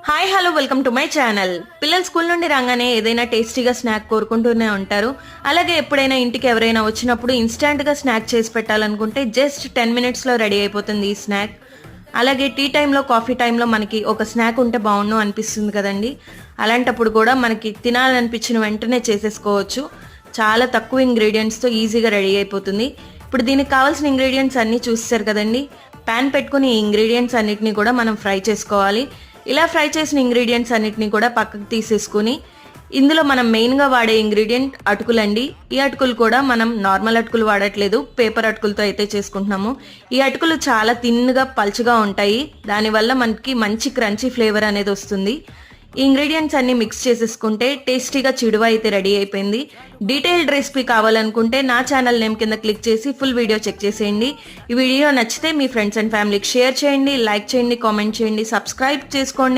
Hi hello welcome to my channel. పిల్లలు school నుండి రాగానే ఏదైనా టేస్టీగా స్నాక్ కోరుకుంటూనే ఉంటారు. అలాగే ఎప్పుడైనా ఇంటికి ఎవరైనా వచ్చినప్పుడు ఇన్స్టాంట్గా స్నాక్ చేసి పెట్టాలనుకుంటే జస్ట్ 10 మినిట్స్లో రెడీ అయిపోతుంది ఈ స్నాక్. అలాగే టీ టైంలో కాఫీ టైంలో మనకి ఒక స్నాక్ ఉంటే బాగుండు అనిపిస్తుంది కదండి. అలాంటప్పుడు కూడా మనకి తినాలనిపించిన వెంటనే చేసేసుకోవచ్చు. చాలా తక్కువ ఇంగ్రీడియంట్స్తో ఈజీగా రెడీ అయిపోతుంది. ఇప్పుడు దీనికి కావాల్సిన ఇంగ్రీడియంట్స్ అన్నీ చూస్తారు కదండి. ప్యాన్ పెట్టుకుని ఈ ఇంగ్రీడియంట్స్ అన్నిటిని కూడా మనం ఫ్రై చేసుకోవాలి. ఇలా ఫ్రై చేసిన ఇంగ్రీడియంట్స్ అన్నిటిని కూడా పక్కకు తీసేసుకుని ఇందులో మనం మెయిన్గా వాడే ఇంగ్రీడియంట్ అటుకులండి. ఈ అటుకులు కూడా మనం నార్మల్ అటుకులు వాడట్లేదు, పేపర్ అటుకులతో అయితే చేసుకుంటున్నాము. ఈ అటుకులు చాలా తిన్నుగా పల్చగా ఉంటాయి, దానివల్ల మనకి మంచి క్రంచీ ఫ్లేవర్ అనేది వస్తుంది. ఈ ఇంగ్రీడియంట్స్ అన్ని మిక్స్ చేసేసుకుంటే టేస్టీగా చిడువ అయితే రెడీ అయిపోయింది. డీటెయిల్డ్ రెసిపీ కావాలనుకుంటే నా ఛానల్ నేమ్ కింద క్లిక్ చేసి ఫుల్ వీడియో చెక్ చేసేయండి. ఈ వీడియో నచ్చితే మీ ఫ్రెండ్స్ అండ్ ఫ్యామిలీకి షేర్ చేయండి, లైక్ చేయండి, కామెంట్ చేయండి, సబ్స్క్రైబ్ చేసుకోండి.